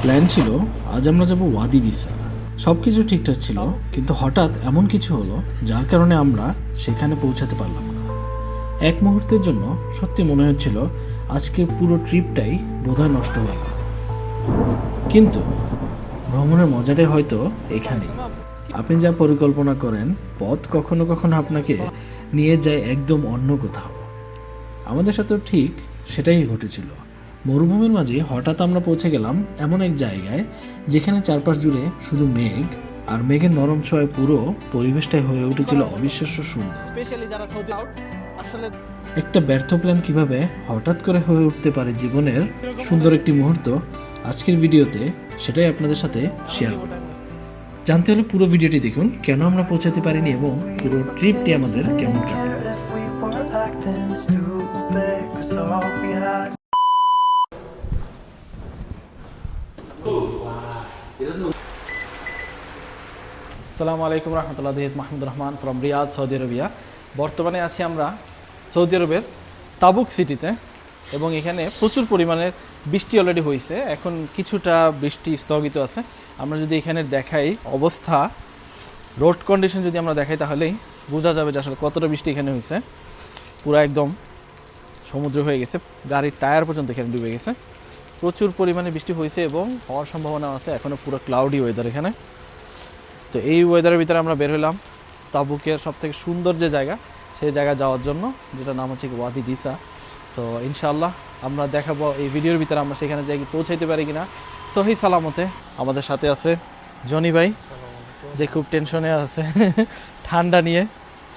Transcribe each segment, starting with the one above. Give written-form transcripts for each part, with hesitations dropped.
Plan ছিল আজ আমরা যাব ওয়াদি দিসা। সব কিছু ঠিকঠাক ছিল, কিন্তু হঠাৎ এমন কিছু হলো যার কারণে আমরা সেখানে পৌঁছাতে পারলাম না। এক মুহূর্তের জন্য সত্যি মনে হচ্ছিল আজকের পুরো ট্রিপটাই বোধহয় নষ্ট হয়ে গেল। কিন্তু ভ্রমণের মজাটাই হয়তো এখানেই। আপনি যা পরিকল্পনা করেন, পথ কখনো কখনো আপনাকে নিয়ে যায় একদম অন্য কোথাও। আমাদের সাথেও ঠিক সেটাই ঘটেছিল। মরুভূমির মাঝে হঠাৎ আমরা পৌঁছে গেলাম এমন এক জায়গায় যেখানে চারপাশ জুড়ে শুধু মেঘ, আর মেঘের নরম ছোঁয়ায় পুরো পরিবেশটাই হয়ে উঠেছিল অবিশ্বাস্য সুন্দর। একটা ব্যর্থ প্ল্যান কিভাবে হঠাৎ করে হয়ে উঠতে পারে জীবনের সুন্দর একটি মুহূর্ত, আজকের ভিডিওতে সেটাই আপনাদের সাথে শেয়ার করব। জানতে হলে পুরো ভিডিওটি দেখুন, কেন আমরা পৌঁছাতে পারিনি এবং পুরো ট্রিপটি আমাদের কেমন কাটে। আসসালামু আলাইকুম রহমতুল্লাহ। This Mahmudur Rahman from Riyadh, Saudi Arabia. বর্তমানে আছি আমরা সৌদি আরবের তাবুক সিটিতে, এবং এখানে প্রচুর পরিমাণে বৃষ্টি অলরেডি হয়েছে। এখন কিছুটা বৃষ্টি স্থগিত আছে। আমরা যদি এখানে দেখাই অবস্থা, রোড কন্ডিশন যদি আমরা দেখাই, তাহলেই বোঝা যাবে যে আসলে কতটা বৃষ্টি এখানে হয়েছে। পুরো একদম সমুদ্র হয়ে গেছে, গাড়ির টায়ার পর্যন্ত এখানে ডুবে গেছে। প্রচুর পরিমাণে বৃষ্টি হয়েছে এবং হওয়ার সম্ভাবনা আছে। এখনও পুরো ক্লাউডি ওয়েদার এখানে। তো এই ওয়েদারের ভিতরে আমরা বের হলাম তাবুকের সবথেকে সুন্দর যে জায়গা, সেই জায়গায় যাওয়ার জন্য, যেটা নাম হচ্ছে ওয়াদি দিসা। তো ইনশাআল্লাহ আমরা দেখাবো এই ভিডিওর ভিতরে আমরা সেখানে যাই পৌঁছাইতে পারি কিনা সহি সালামতে। আমাদের সাথে আছে জনি ভাই, যে খুব টেনশনে আছে ঠান্ডা নিয়ে।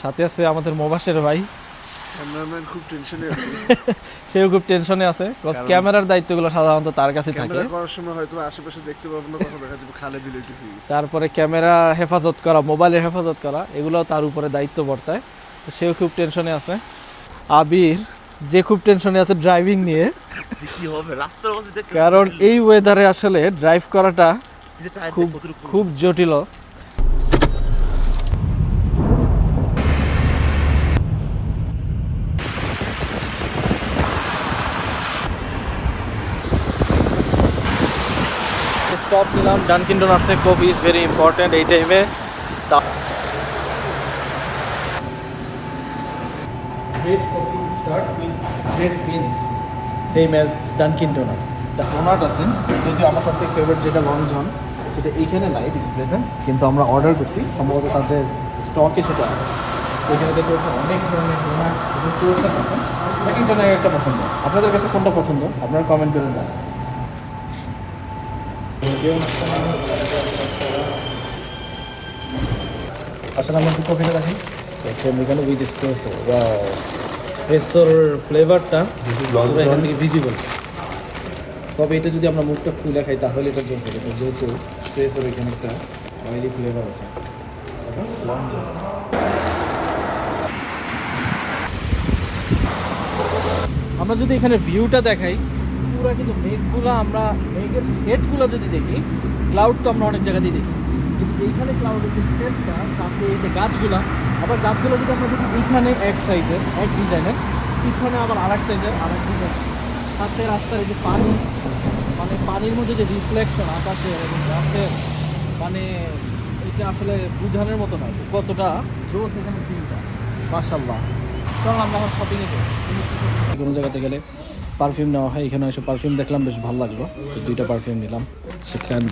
সাথে আছে আমাদের মোবাশের ভাই, খুব টেনশনে আছে। সেও খুব টেনশনে আছে, ক্যামেরার দায়িত্বগুলো সাধারণত তার কাছে থাকে। ক্যামেরা করার সময় হয়তো আশেপাশে দেখতে পাবো না, তখন দেখা যাবে খালে বিলে একটু হয়ে গেছে। তারপরে ক্যামেরা হেফাজত করা, মোবাইলের হেফাজত করা, এগুলো তার উপরে দায়িত্ব বর্তায়। তো সেও খুব টেনশনে আছে। আবির, যে খুব টেনশনে আছে ড্রাইভিং নিয়ে, কি হবে রাস্তার অবস্থা, কারণ এই ওয়েদারে আসলে ড্রাইভ করাটা খুব জটিল। স্টপ নিলাম ডানকিন ডোনাটসে। কফি ইজ ভেরি ইম্পর্টেন্ট এই টাইমে। Great coffee start with great beans, same as Dunkin Donuts. Donut আছে, যদিও আমার সবথেকে ফেভারিট যেটা লং জন, সেটা এইখানে নাই ডিসপ্লেতে, কিন্তু আমরা অর্ডার করছি, সম্ভবত তাদের স্টকে সেটা আছে। এখানে দেখতে হচ্ছে অনেক ধরনের ডোনাট এবং ক্রোসেন্ট আছে। এক একজনের একটা পছন্দ। আপনাদের কাছে কোনটা পছন্দ আপনারা কমেন্ট করে জানান। আসলে আমরা একটু কফিটা রাখি এখানে উইথ এসপ্রেসো। এসপ্রেসোর ফ্লেভারটা এখান থেকে ভিজিবল। তবে এটা যদি আমরা মুখটা খুলে খাই তাহলে এটা জমে যাবে, যেহেতু এসপ্রেসোর এখানে একটা অয়েলি ফ্লেভার আছে। আমরা যদি এখানে ভিউটা দেখাই, পুরো কিন্তু মেঘগুলো, আমরা মেঘের হেডগুলো যদি দেখি, ক্লাউড তো আমরা অনেক জায়গাতেই দেখি, কিন্তু এইখানে ক্লাউডের যে শেডটা, সাথে এই যে গাছগুলা, আবার গাছগুলো যদি আমরা দেখি এইখানে এক সাইজের, এক ডিজাইনের, পিছনে আবার আর এক সাইজের আর এক ডিজাইন, সাথে রাস্তার এই যে পানি, মানে পানির মধ্যে যে রিফ্লেকশন আকাশের এবং গাছের, মানে এটা আসলে বোঝানোর মতো নয় কতটা জোর এখানে ফিলটা। মাশাআল্লাহ। চল আমরা এখন শপিংয়ে যাই। কোনো জায়গাতে গেলে পারফিউম নেওয়া হয়, এখানে এসে পারফিউম দেখলাম, বেশ ভালো লাগলো, তো 2টা পারফিউম নিলাম। সেখান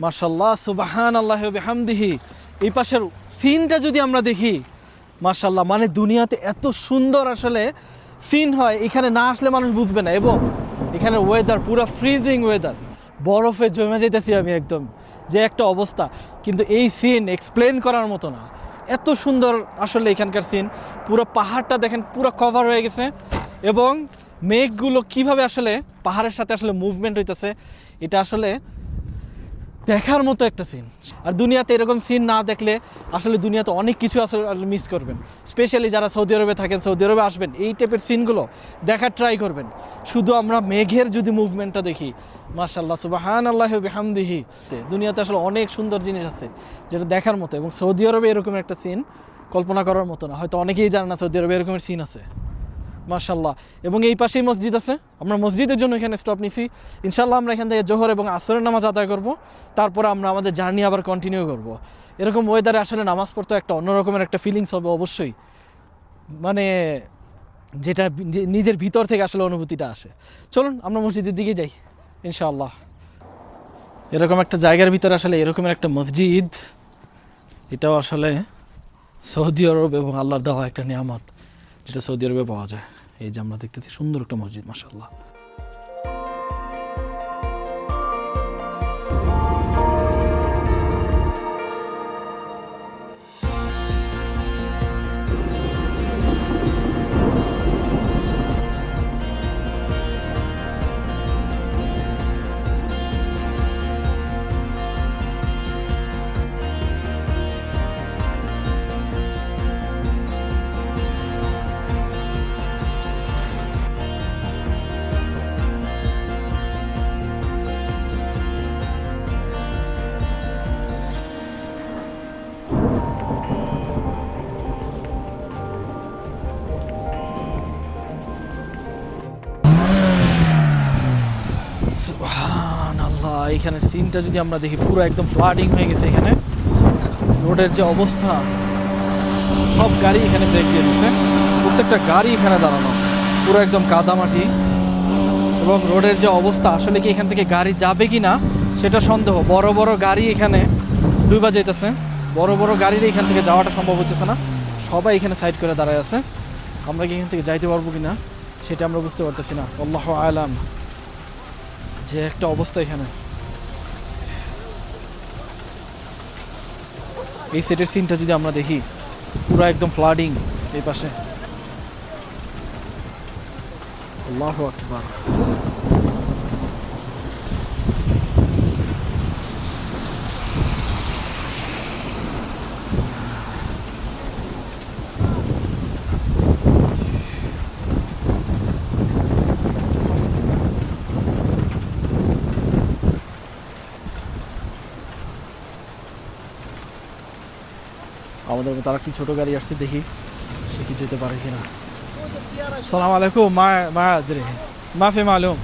মাশাআল্লাহ, সুবহানাল্লাহি ওয়া বিহামদিহি। এই পাশের সিনটা যদি আমরা দেখি, মাশাআল্লাহ, মানে দুনিয়াতে এত সুন্দর আসলে সিন হয়, এখানে না আসলে মানুষ বুঝবে না। এবং এখানে ওয়েদার পুরো ফ্রিজিং ওয়েদার, বরফে জমে যেতেছি আমি একদম, যে একটা অবস্থা। কিন্তু এই সিন এক্সপ্লেন করার মতো না, এত সুন্দর আসলে এখানকার সিন। পুরো পাহাড়টা দেখেন পুরো কভার হয়ে গেছে, এবং মেঘগুলো কিভাবে আসলে পাহাড়ের সাথে আসলে মুভমেন্ট হইতেছে, এটা আসলে দেখার মতো একটা সিন। আর দুনিয়াতে এরকম সিন না দেখলে আসলে দুনিয়াতে অনেক কিছু আসলে মিস করবেন। স্পেশালি যারা সৌদি আরবে থাকেন, সৌদি আরবে আসবেন, এই টাইপের সিনগুলো দেখার ট্রাই করবেন। শুধু আমরা মেঘের যদি মুভমেন্টটা দেখি, মাশাআল্লাহ সুবহানাল্লাহি ওয়া বিহামদিহি, দুনিয়াতে আসলে অনেক সুন্দর জিনিস আছে যেটা দেখার মতো। এবং সৌদি আরবে এরকম একটা সিন কল্পনা করার মতো না। হয়তো অনেকেই জানে না সৌদি আরবে এরকমের সিন আছে, মাশাআল্লাহ। এবং এই পাশেই মসজিদ আছে, আমরা মসজিদের জন্য এখানে স্টপ নিছি। ইনশাআল্লাহ আমরা এখান থেকে জোহর এবং আসরের নামাজ আদায় করব, তারপরে আমরা আমাদের জার্নি আবার কন্টিনিউ করব। এরকম ওয়েদারে আসলে নামাজ পড়তে একটা অন্যরকমের একটা ফিলিংস হবে অবশ্যই, মানে যেটা নিজের ভিতর থেকে আসলে অনুভূতিটা আসে। চলুন আমরা মসজিদের দিকে যাই ইনশাআল্লাহ। এরকম একটা জায়গার ভিতরে আসলে এরকমের একটা মসজিদ, এটাও আসলে সৌদি আরব এবং আল্লাহর দেওয়া একটা নিয়ামত যেটা সৌদি আরবে পাওয়া যায়। এই যে আমরা দেখতেছি সুন্দর একটা মসজিদ, মাশাআল্লাহ। সুবহানাল্লাহ, এখানের সিনটা যদি আমরা দেখি, পুরো একদম ফ্লাডিং হয়ে গেছে এখানে। রোডের যে অবস্থা, সব গাড়ি এখানে ব্রেক দিয়ে দিচ্ছে, প্রত্যেকটা গাড়ি এখানে দাঁড়ানো, পুরো একদম কাদামাটি। এবং রোডের যে অবস্থা, আসলে কি এখান থেকে গাড়ি যাবে কি না সেটা সন্দেহ। বড় বড় গাড়ি এখানে ডুবা যাইতেছে, বড় বড় গাড়ির এখান থেকে যাওয়াটা সম্ভব হচ্ছে না, সবাই এখানে সাইড করে দাঁড়ায় আছে। আমরা কি এখান থেকে যাইতে পারবো কি না সেটা আমরা বুঝতে পারতেছি না, আল্লাহু আলাম। যে একটা অবস্থা এখানে, এই সেটের সিনটা যদি আমরা দেখি, পুরো একদম ফ্লাডিং এই পাশে। আল্লাহু আকবার। আমাদের মতো আরেকটি ছোট গাড়ি আসছে, দেখি সে কি যেতে পারে কিনা। সালাম আলাইকুম, মা আদরি মাফি মালুম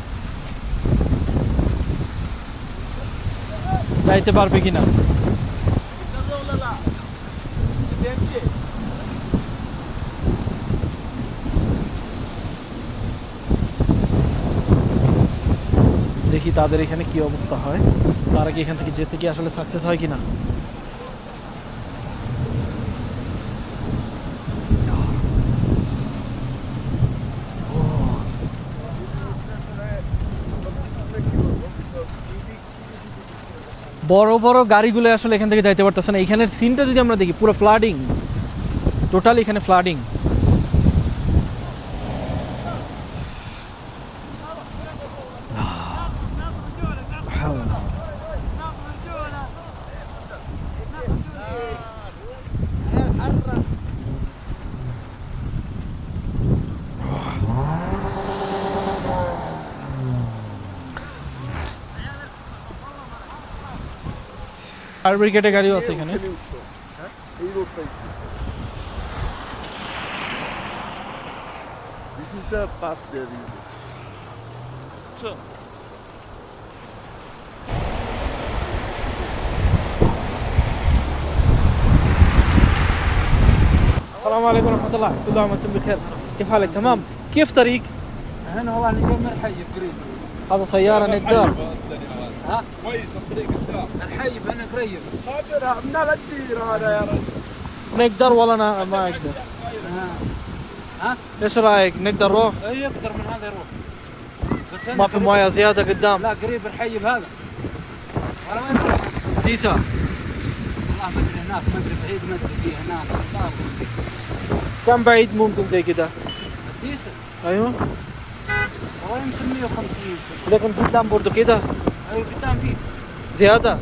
যাইতে পারবে কিনা। দেখি তাদের এখানে কি অবস্থা হয়, তারা কি এখান থেকে যেতে কি আসলে সাকসেস হয় কিনা। বড় বড় গাড়িগুলো আসলে এখান থেকে যাইতে পারতেছে না। এখানের সিনটা যদি আমরা দেখি, পুরো ফ্লাডিং, টোটালি এখানে ফ্লাডিং। ফায়ার ব্রিগেডের গাড়িও আছে এখানে। এই রোডটাই This is the path they're using. السلام عليكم ورحمة الله، كل عام وانتم بخير، كيف حالك؟ تمام؟ كيف طريق؟ هنا والله انا جاي من الحي قريب. هذا سيارة نقدر. ها؟ كويس الطريق بتاعه. الحي هنا قريب. خاطرها من الدير هذا يا رجل. نقدر ولا أنا ما أقدر؟ ها؟ إيش رأيك؟ نقدر نروح؟ اي يقدر من هذا يروح. بس هنا ما في قريب. موية زيادة قدام؟ لا قريب الحي بهذا. ولا وين تروح؟ ديسا. والله ما ادري هناك، ما ادري بعيد، ما ادري فيه هناك. كم بعيد ممكن زي كده؟ ديسل. أيوه. والله يمكن 150. لكن قدام برضو كده. اي قدام فيه. ज्यादा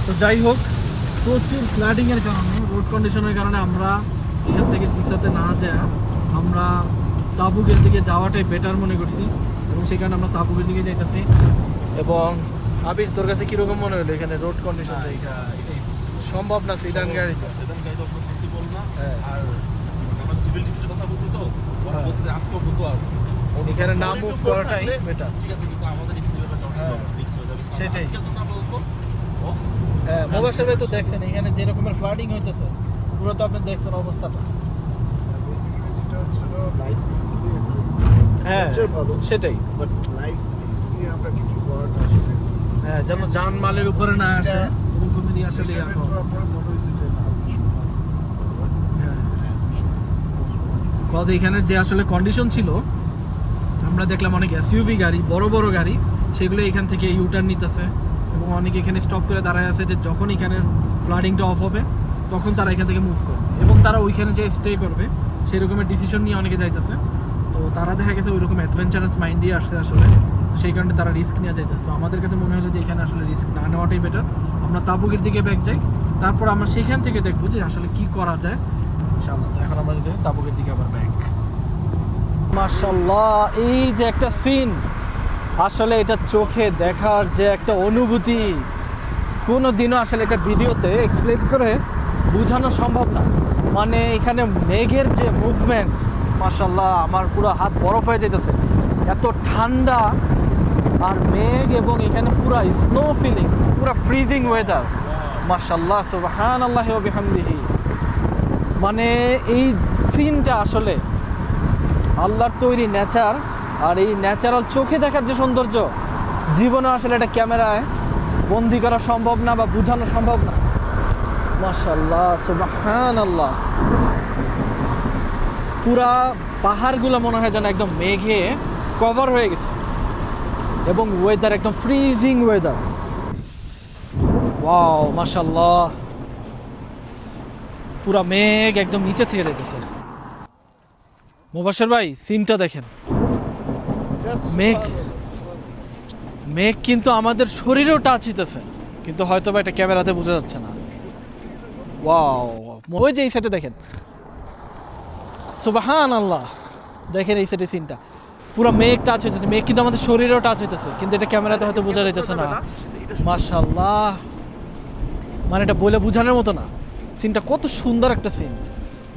তো যাই হোক প্রচুর ফ্লাডিংয়ের কারণে রোড কন্ডিশনের কারণে আমরা এখান থেকে দিশাতে না যায় আমরা তাবুকের দিকে যাওয়াটাই বেটার মনে করছি এবং সেই কারণে আমরা তাবুকের দিকে যাইতেছি। এবং আবির তোর কাছে কীরকম মনে হলো এখানে রোড কন্ডিশন সম্ভব না সিডান গাড়ি সেদিন গাড়ি তো পসিবল না। হ্যাঁ। আর আমরা সিভিল ডিফেন্সের কথা বলছি তো ওরা হ্যাঁ। বলছে আজকে তো আর এখানে না ফোর মুভ into ফোর করাটাই থাকলে বেটার। ঠিক আছে, কিন্তু আমাদের এখানে যাওয়া হ্যাঁ। রিস্ক হয়ে যাবে। সেটাই। আজকের জন্য আপাতত off। হ্যাঁ মোবাশির ভাই তো দেখছেন এখানে যে রকমের ফ্লাডিং হইতেছে পুরো তো আপনি দেখছেন অবস্থাটা। বেসিক্যালি যেটা হচ্ছিল লাইফ রিস্ক দিয়ে হ্যাঁ সবচেয়ে ভালো, সেটাই। বাট লাইফ রিস্ক দিয়ে আমরা কিছু করাটা আসলে হ্যাঁ যেন জানমালের উপরে না আসে এরকমই আসলে measurement এখন। করার পরে মনে হয়েছে যে না we should not move forward হ্যাঁ and we should postpone. Cause এখানে যে আসলে কন্ডিশন ছিল আমরা দেখলাম অনেক এসইউভি গাড়ি বড় বড় গাড়ি সেগুলো এখান থেকে ইউটার্ন নিতেছে এবং অনেকে এখানে স্টপ করে দাঁড়ায় আছে যে যখন এখানে ফ্লাডিংটা অফ হবে তখন তারা এখান থেকে মুভ করবে এবং তারা ওইখানে যে স্টে করবে সেই রকমের ডিসিশন নিয়ে অনেকে যাইতেছে। তো তারা দেখা গেছে ওই রকম অ্যাডভেঞ্চারাস মাইন্ডই আসছে আসলে, তো সেই কারণে তারা রিস্ক নিয়ে যাইতেছে। তো আমাদের কাছে মনে হলো যে এখানে আসলে রিস্ক না নেওয়াটাই বেটার। আমরা তাবুকের দিকে ব্যাক যাই, তারপর আমরা সেখান থেকে দেখবো যে আসলে কি করা যায় ইনশাআল্লাহ। তো এখন আমরা যেতেছি তাবুকের দিকে আবার ব্যাক। মাশাআল্লাহ এই যে একটা সিন আসলে এটা চোখে দেখার যে একটা অনুভূতি কোনো দিনও আসলে এটা ভিডিওতে এক্সপ্লেন করে বোঝানো সম্ভব না। মানে এখানে মেঘের যে মুভমেন্ট মাশাআল্লাহ আমার পুরো হাত বরফ হয়ে যেতেছে, এত ঠান্ডা আর মেঘ এবং এখানে পুরো স্নো ফিলিং, পুরো ফ্রিজিং ওয়েদার মাশাআল্লাহ সুবহানাল্লাহি ওয়া বিহামদিহি। মানে এই সিনটা আসলে আল্লাহর তৈরি নেচার, আর এই ন্যাচারাল চোখে দেখার যে সৌন্দর্য জীবনে আসলে এটা ক্যামেরায় বন্দি করা সম্ভব না বা বোঝানো সম্ভব না। মাশাআল্লাহ সুবহানাল্লাহ পুরা পাহাড়গুলো মনে হয় যেন একদম মেঘে কভার হয়ে গেছে এবং ওয়েদার একদম ফ্রিজিং ওয়েদার। ওয়াও মাশাআল্লাহ পুরা মেঘ একদম নিচে থেকে যেতেছে। মুবাশির ভাই সিনটা দেখেন, Just মেঘ subhanallah. মেঘ কিন্তু আমাদের শরীরেও টাচ হইতেছে কিন্তু হয়তো বা এটা ক্যামেরাতে বোঝা যাচ্ছে না। ওয়াও ওই যে এই সাইডে দেখেন সুবহানাল্লাহ, দেখেন এই সাইডে সিনটা পুরো মেঘ টাচ হইতেছে, মেঘ কিন্তু আমাদের শরীরেও টাচ হইতেছে কিন্তু এটা ক্যামেরাতে হয়তো বোঝা যাইতেছে না। মাশাআল্লাহ মানে এটা বলে বোঝানোর মতো না, সিনটা কত সুন্দর একটা সিন।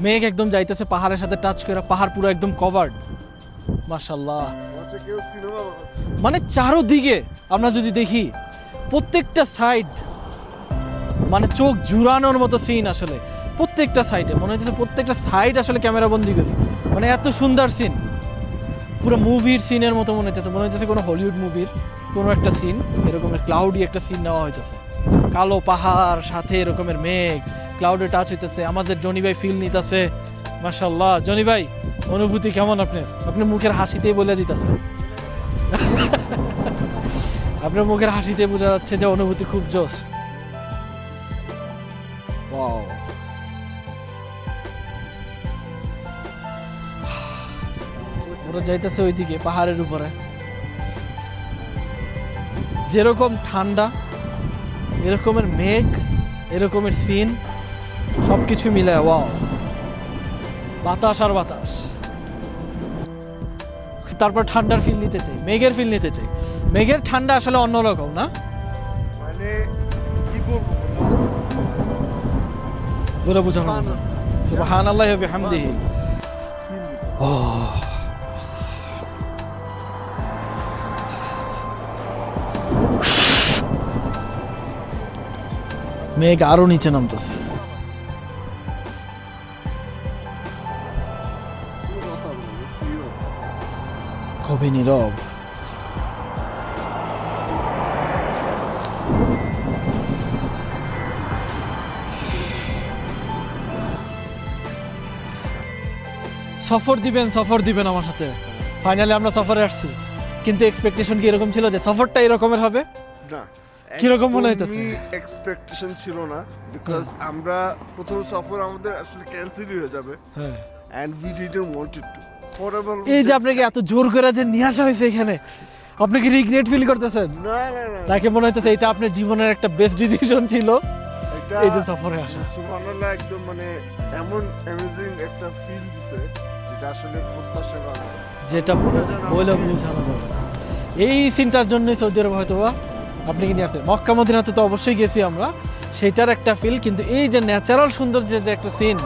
মেঘ একদম যাইতেছে পাহাড়ের সাথে টাচ করে, পাহাড় পুরো একদম কভার্ড মাশাআল্লাহ। হচ্ছে কেউ সিনেমা বানাচ্ছে। মানে চারোদিকে আমরা যদি দেখি প্রত্যেকটা সাইড মানে চোখ জুড়ানোর মতো সিন আসলে প্রত্যেকটা সাইডে মনে হচ্ছে প্রত্যেকটা সাইড আসলে ক্যামেরা বন্দি করি, মানে এত সুন্দর সিন পুরো মুভির সিনের মতো মনে হচ্ছে কোনো হলিউড মুভির কোনো একটা সিন এরকমের ক্লাউডি একটা সিন নেওয়া হইতেছে, কালো পাহাড় সাথে এরকমের মেঘ ক্লাউডে টাচ হইতেছে। আমাদের জনি ভাই ফিল নিতেছে মাশাআল্লাহ। জনি ভাই অনুভূতি কেমন আপনার? আপনার মুখের হাসিতেই বলে দিতেছে আপনার মুখের হাসিতে বোঝা যাচ্ছে যে অনুভূতি খুব জোস। ওয়াও ওরা যাইতেছে ওইদিকে পাহাড়ের উপরে, যেরকম ঠান্ডা এরকমের মেঘ এরকমের সিন সবকিছু মিলে ওয়াও বাতাস আর বাতাস। তারপর ঠান্ডার ফিল নিতে চাই, মেঘের ফিল নিতে চাই। মেঘের ঠান্ডা আসলে অন্যরকম না, মানে কি বলবো বলে বোঝানো সুবহানাল্লাহি ওয়া বিহামদিহি। মেঘ আরো নিচে নামতেছে, কবে নীরব সফর দিবেন আমার সাথে। ফাইনালি আমরা সফরে আসছি, কিন্তু এক্সপেকটেশন কি এরকম ছিল যে সফরটা এরকমের হবে? না, কিরকম মনে হইতেছে? এক্সপেকটেশন ছিল না, বিকজ আমরা প্রথম সফর আমাদের আসলে ক্যান্সেলই হয়ে যাবে, হ্যাঁ। And we didn't wanted to. পরের এই যে আপনাকে এত জোর করে যে নিয়ে আসা হয়েছে এখানে, আপনি কি রিগ্রেট ফিল করতেছেন? না না না, তাকে মনে হইতেছে এটা আপনার জীবনের একটা বেস্ট ডিসিশন ছিল এটা এই যে সফরে আসা। সুবহানাল্লাহ, একদম মানে এমন অ্যামেজিং একটা ফিল দিছে যেটা আসলে প্রত্যাশা করা যায় না। যেটা বলে বোঝানো যাবে না। এই সিনটার জন্যই সৌদি আরব হয়তো বা আপনি কি নিয়ে আসছেন। মক্কা মদিনাতে তো অবশ্যই গেছি আমরা, সেটার একটা ফিল, কিন্তু এই যে ন্যাচারাল সৌন্দর্যের যে একটা সিন,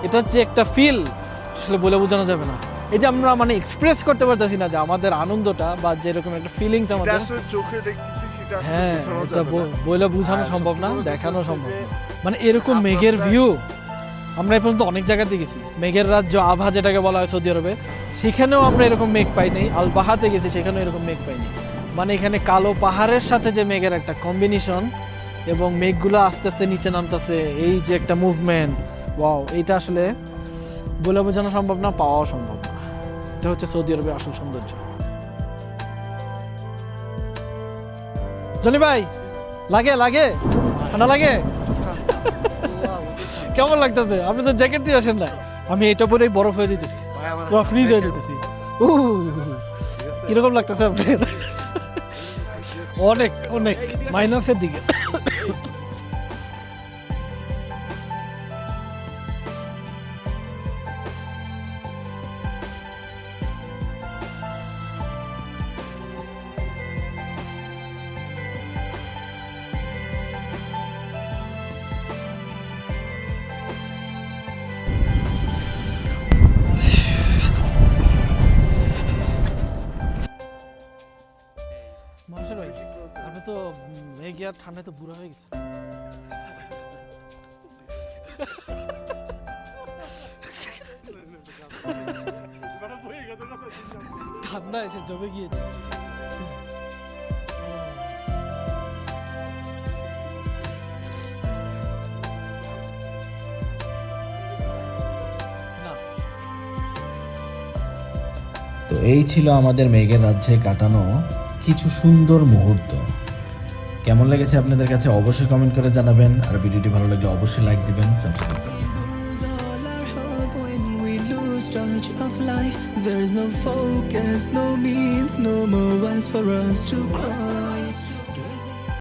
এটার যে একটা ফিল আসলে বলে বোঝানো যাবে না। এই যে আমরা মানে এক্সপ্রেস করতে পারতেছি না যে আমাদের আনন্দটা বা যেরকম একটা ফিলিংস যেটা আমাদের, আসলে চোখে দেখতেছি সেটা আসলে হ্যাঁ বোঝানো এটা যাবে না। বলে বোঝানো আর সম্ভব না, সবচেয়ে বড় দেখানো কথা সম্ভব হচ্ছে না। মানে এরকম রাত মেঘের রাস্তায়- ভিউ আমরা এই পর্যন্ত অনেক জায়গাতে গেছি, মেঘের রাজ্য আভা যেটাকে বলা হয় সৌদি আরবে, সেখানেও আমরা এরকম মেঘ পাইনি। আল বাহাতে গেছি, সেখানেও এরকম মেঘ পাইনি। মানে এখানে কালো পাহাড়ের সাথে যে মেঘের একটা কম্বিনেশন এবং মেঘগুলো আস্তে আস্তে নিচে নামতেছে, এই যে একটা মুভমেন্ট, ওয়াও, এটা আসলে বলে বোঝানো সম্ভব না, পাওয়াও সম্ভব না। এটা হচ্ছে সৌদি আরবের আসল সৌন্দর্য। জনি ভাই, লাগে ঠান্ডা লাগে? কেমন লাগতেছে? আপনি তো জ্যাকেট দিয়ে আসেন না, আমি এটা পরেই বরফ হয়ে যেতেছি, ফ্রিজ হয়ে যেতেছি। কিরকম লাগতেছে আপনার? অনেক অনেক মাইনাসের দিকে। মানুষের ভাই, আপনি তো মেঘে আর ঠান্ডায় তো বুড়া হয়ে গেছে। ঠান্ডা এসে জমে গিয়েছে। না, তো এই ছিল আমাদের মেঘের রাজ্যে কাটানো কিছু সুন্দর মুহূর্ত। কেমন লেগেছে আপনাদের কাছে অবশ্যই কমেন্ট করে জানাবেন, আর ভিডিওটি ভালো লাগলে অবশ্যই লাইক দিবেন, সাবস্ক্রাইব করবেন। Lose all our hope when we lose touch of life. There's no focus, no means, no more ways for us to cry.